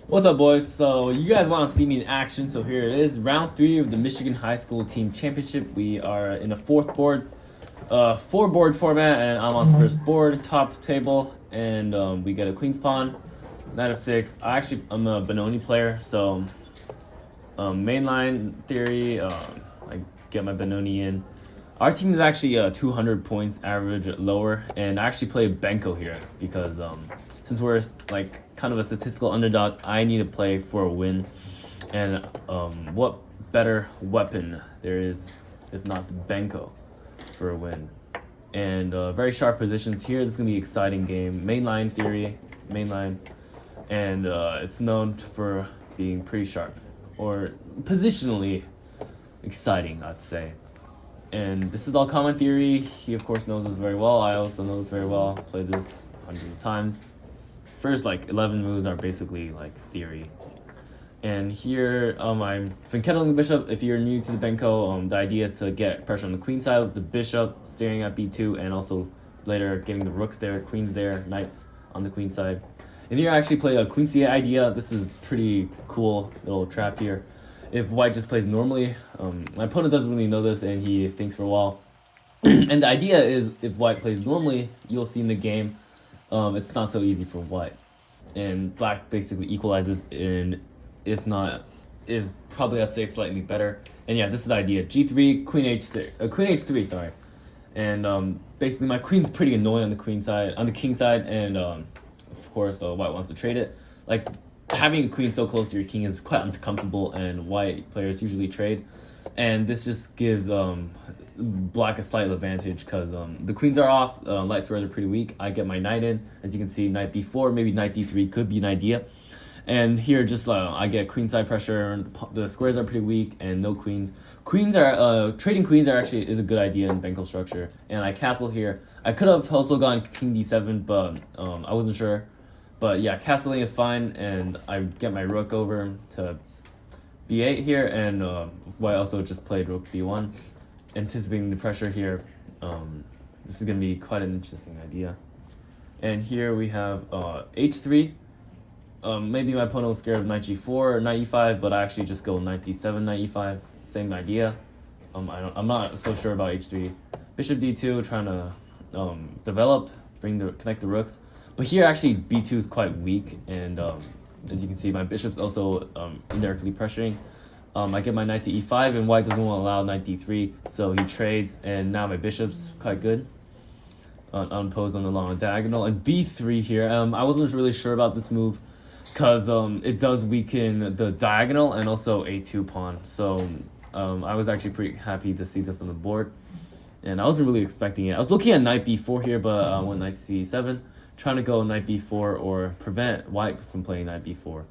What's up, boys? So you guys want to see me in action, so here it is. Round 3 of the Michigan High School Team Championship. We are in a four board format, and I'm on the first board, top table, and we get a queen's pawn, knight of 6. I'm a Benoni player, so mainline theory, I get my Benoni in. Our team is actually 200 points average lower, and I actually play Benko here because since we're like kind of a statistical underdog, I need to play for a win. And what better weapon there is if not the Benko for a win? And very sharp positions here. This is gonna be an exciting game. Mainline theory, mainline, and it's known for being pretty sharp or positionally exciting, I'd say. And this is all common theory. He of course knows this very well. I also know this very well. Played this hundreds of times. First like 11 moves are basically like theory. And here I'm finkettling the bishop. If you're new to the Benko, the idea is to get pressure on the queen side with the bishop staring at b2, and also later getting the rooks there, queens there, knights on the queen side. And here I actually play a queen c8 idea. This is pretty cool little trap here. If white just plays normally, my opponent doesn't really know this and he thinks for a while. And the idea is if white plays normally, you'll see in the game, it's not so easy for white. And black basically equalizes, and if not, is probably, I'd say, slightly better. And yeah, this is the idea. G3, queen h6, queen h3, sorry. And basically my queen's pretty annoying on the queen side, on the king side, and of course white wants to trade it. Like, having a queen so close to your king is quite uncomfortable, and white players usually trade. And this just gives black a slight advantage because the queens are off, light squares are pretty weak. I get my knight in. As you can see, knight b4, maybe knight d3 could be an idea. And here just I get queenside pressure, the squares are pretty weak, and no queens. Trading queens is a good idea in Benko structure. And I castle here. I could have also gone king d7, but I wasn't sure. But yeah, castling is fine, and I get my rook over to b8 here, and white also just played rook b1, anticipating the pressure here. This is going to be quite an interesting idea. And here we have h3. Maybe my opponent was scared of knight g4 or knight e5, but I actually just go knight d7, knight e5, same idea. I'm not so sure about h3. Bishop d2, trying to develop, connect the rooks. But here actually b2 is quite weak, and as you can see, my bishop's also indirectly pressuring. I get my knight to e5, and white doesn't want to allow knight d3, so he trades, and now my bishop's quite good. Unposed on the long diagonal. And b3 here, I wasn't really sure about this move because it does weaken the diagonal and also a2 pawn. So I was actually pretty happy to see this on the board, and I wasn't really expecting it. I was looking at knight b4 here, but I went knight c7, trying to go knight b4 or prevent white from playing knight b4.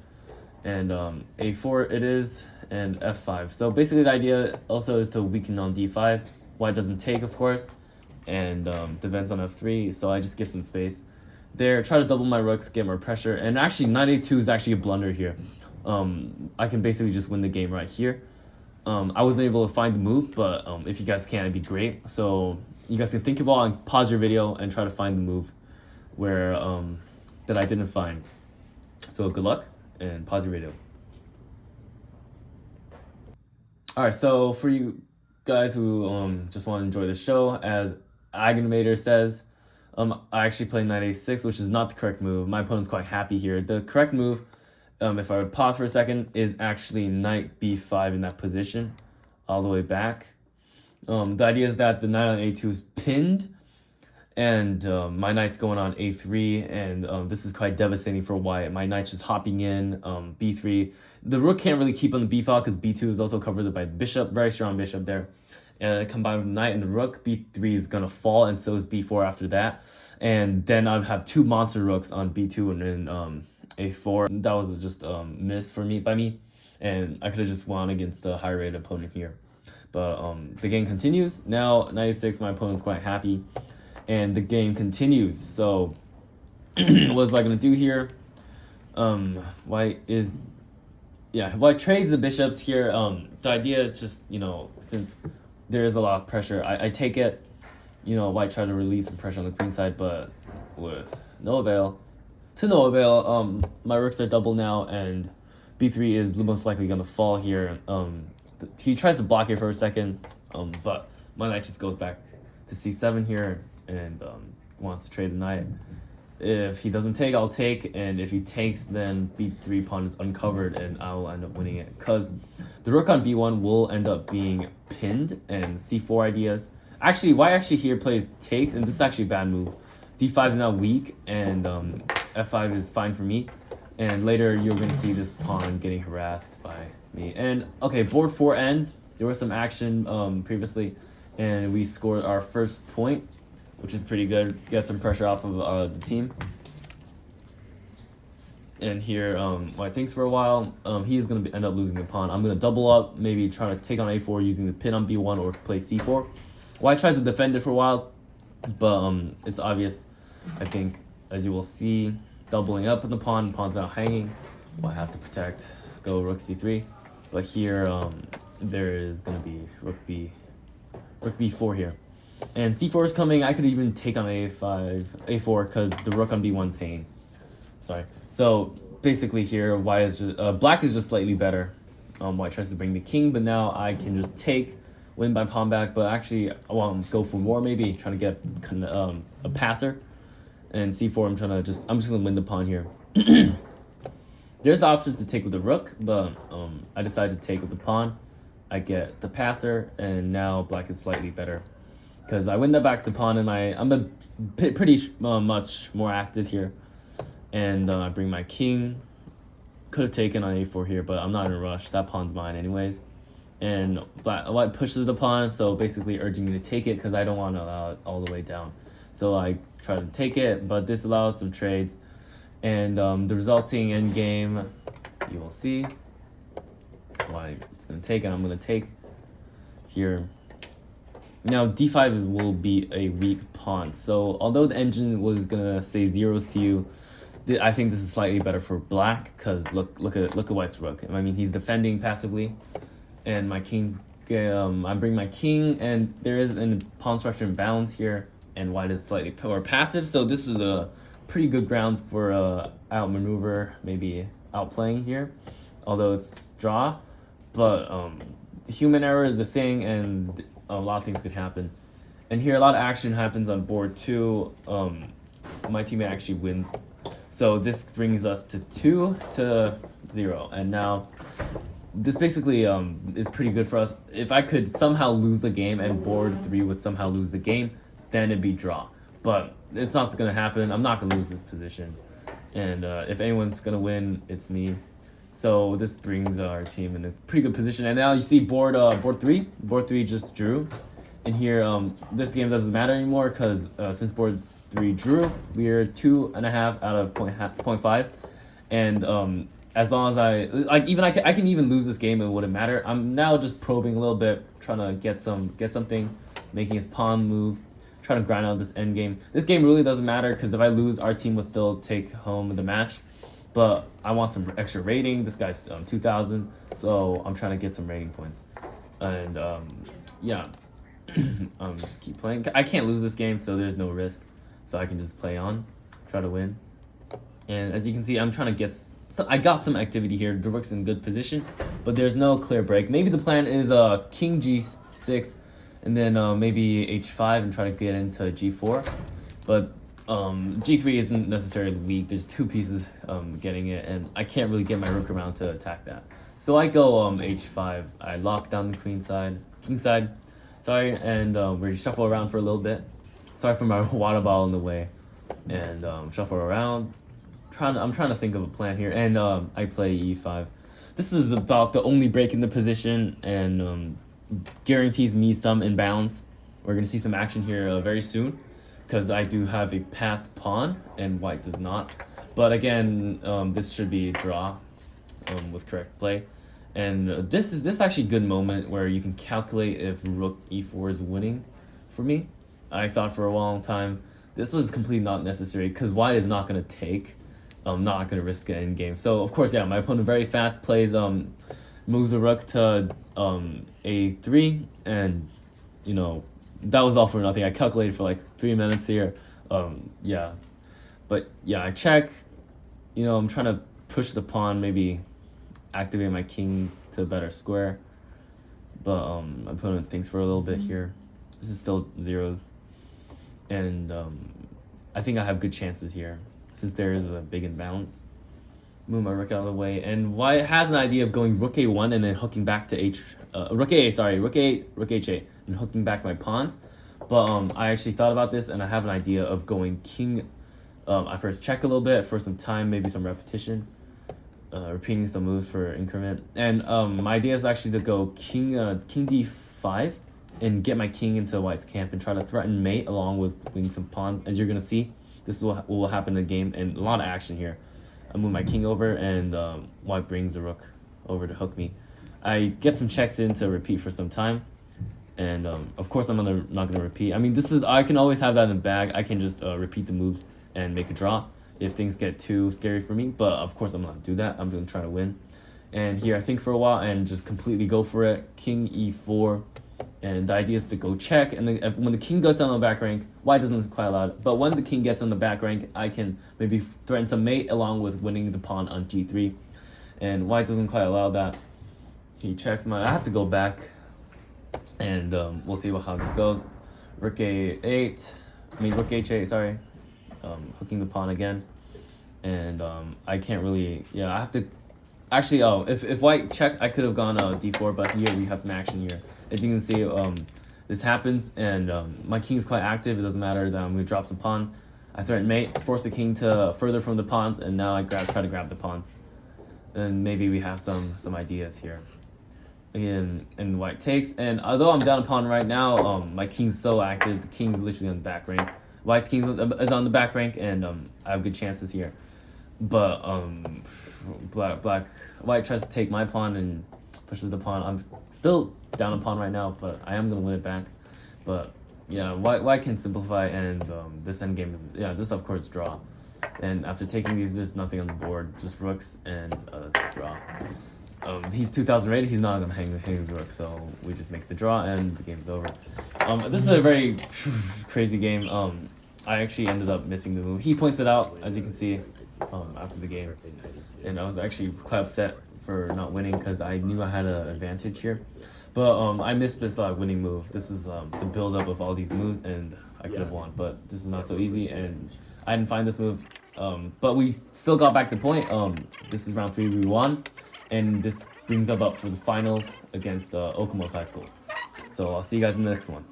And a4 it is, and f5. So basically the idea also is to weaken on d5. White doesn't take, of course, and defends on f3, so I just get some space there, try to double my rooks, get more pressure. And actually knight a2 is actually a blunder here. I can basically just win the game right here. I wasn't able to find the move, but if you guys can, it'd be great. So you guys can think of all and pause your video and try to find the move where that I didn't find. So good luck, and pause your videos. Alright, so for you guys who just want to enjoy the show, as Agonimator says, I actually play knight a6, which is not the correct move. My opponent's quite happy here. The correct move, if I would pause for a second, is actually knight b5 in that position, all the way back. The idea is that the knight on a2 is pinned, and my knight's going on a3, and this is quite devastating for white. My knight's just hopping in, b3. The rook can't really keep on the b file because b2 is also covered by the bishop, very strong bishop there. And combined with the knight and the rook, b3 is going to fall, and so is b4 after that. And then I have two monster rooks on b2 and then a4. That was just missed by me, and I could have just won against a higher rated opponent here. But the game continues. Now, knight a6, my opponent's quite happy, and the game continues. So what is white going to do here? White trades the bishops here. The idea is just, since there is a lot of pressure, I take it. White tried to release some pressure on the queen side, but with no avail. to no avail. My rooks are double now, and b3 is most likely gonna fall here. He tries to block here for a second, but my knight just goes back to c7 here and wants to trade the knight. If he doesn't take, I'll take, and if he takes, then b3 pawn is uncovered, and I will end up winning it because the rook on b1 will end up being pinned, and c4 ideas. Actually, white actually here plays takes, and this is actually a bad move. d5 is now weak, and f5 is fine for me. And later you're going to see this pawn getting harassed by me. And okay, board 4 ends. There was some action previously, and we scored our first point, which is pretty good. Get some pressure off of the team. And here, white thinks for a while. He is going to end up losing the pawn. I'm going to double up, maybe try to take on a4 using the pin on b1 or play c4. White tries to defend it for a while, but it's obvious, I think, as you will see, doubling up with the pawn. Pawn's now hanging. White has to protect, go rook c3. But here, there is going to be rook b4 here. And c4 is coming. I could even take on a4 because the rook on b1's hanging. Sorry. So basically here, white is just, black is just slightly better. White tries to bring the king, but now I can just take, win by pawn back. But actually, I want to go for more, maybe trying to get a passer. And c4, I'm just gonna win the pawn here. There's the option to take with the rook, but I decided to take with the pawn. I get the passer, and now black is slightly better because I win back the pawn, and I'm pretty much more active here. And I bring my king. Could have taken on a4 here, but I'm not in a rush. That pawn's mine anyways. And white pushes the pawn, so basically urging me to take it because I don't want to allow it all the way down. So I try to take it, but this allows some trades. And the resulting endgame, you will see. White it's going to take, and I'm going to take here. Now d5 will be a weak pawn. So although the engine was going to say zeros to you, I think this is slightly better for black because look at white's rook. I mean, he's defending passively, and my king. I bring my king, and there is a pawn structure imbalance here, and white is slightly more passive. So this is a pretty good grounds for outmaneuver, maybe outplaying here, although it's draw. But the human error is a thing, and a lot of things could happen. And here a lot of action happens on board 2. My teammate actually wins. So this brings us to 2-0, and now this basically is pretty good for us. If I could somehow lose the game and board 3 would somehow lose the game, then it'd be draw. But it's not gonna happen. I'm not gonna lose this position, and if anyone's gonna win, it's me. So this brings our team in a pretty good position. And now you see board 3. Board 3 just drew, and here this game doesn't matter anymore because since board 3 drew, we are 2.5 out of 0.5, and as long as I can even lose this game, it wouldn't matter. I'm now just probing a little bit, trying to get something, making his pawn move, trying to grind out this end game. This game really doesn't matter because if I lose, our team would still take home the match. But I want some extra rating. This guy's 2,000, so I'm trying to get some rating points. And yeah, just keep playing. I can't lose this game, so there's no risk. So I can just play on, try to win. And as you can see, I'm trying to get. I got some activity here. The rook's in good position, but there's no clear break. Maybe the plan is king g6, and then maybe h5 and try to get into g4. But g3 isn't necessarily weak. There's 2 pieces getting it, and I can't really get my rook around to attack that. So I go h5. I lock down the king side. Sorry, and we shuffle around for a little bit. Sorry for my water bottle in the way, and shuffle around. I'm trying to think of a plan here, and I play e5. This is about the only break in the position, and guarantees me some imbalance. We're gonna see some action here very soon, because I do have a passed pawn, and white does not. But again, this should be a draw with correct play. And this is actually a good moment where you can calculate if rook e4 is winning for me. I thought for a long time this was completely not necessary because white is not going to take. Not going to risk an endgame. So of course, yeah, my opponent very fast plays moves the rook to a3, and you know that was all for nothing. I calculated for like 3 minutes here. Yeah, but yeah, I check. you know, I'm trying to push the pawn, maybe activate my king to a better square. But my opponent thinks for a little bit here. This is still zeros. And I think I have good chances here since there is a big imbalance. Move my rook out of the way. And white has an idea of going rook a1 and then hooking back to rook a, sorry, rook a, rook h8, and hooking back my pawns. But I actually thought about this, and I have an idea of going king. I first check a little bit for some time, maybe some repetition, repeating some moves for increment. And my idea is actually to go king d5 and get my king into white's camp and try to threaten mate along with winning some pawns. As you're gonna see, this is what will happen in the game, and a lot of action here. I move my king over, and white brings the rook over to hook me. I get some checks in to repeat for some time, and of course I'm not gonna repeat. I mean, I can always have that in the bag. I can just repeat the moves and make a draw if things get too scary for me. But of course I'm not gonna do that. I'm gonna try to win. And here I think for a while and just completely go for it. King e4. And the idea is to go check, and then when the king gets on the back rank, white doesn't quite allow it. But when the king gets on the back rank, I can maybe threaten some mate along with winning the pawn on g3. And white doesn't quite allow that. He checks I have to go back, and we'll see how this goes. Rook a8, rook h8, sorry. Hooking the pawn again. And I can't really, I have to. Actually, if white checked, I could have gone d4, but here we have some action here. As you can see, this happens, and my king is quite active. It doesn't matter that I'm going to drop some pawns. I threaten mate, force the king to further from the pawns, and now I try to grab the pawns. And maybe we have some ideas here. Again, and white takes, and although I'm down a pawn right now, my king's so active. The king's literally on the back rank. White's king is on the back rank, and I have good chances here. But white tries to take my pawn and pushes the pawn. I'm still down a pawn right now, but I am gonna win it back. But yeah, white can simplify, and this endgame is this of course draw. And after taking these, there's nothing on the board, just rooks, and it's draw. He's 2000 rated. He's not gonna hang his rook, so we just make the draw, and the game's over. This is a very crazy game. I actually ended up missing the move. He points it out, as you can see. After the game, and I was actually quite upset for not winning because I knew I had an advantage here, but I missed this winning move. This is the build-up of all these moves, and I could have won, but this is not so easy, and I didn't find this move, but we still got back the point. This is round 3, we won, and this brings up for the finals against Okamo's High School. So I'll see you guys in the next one.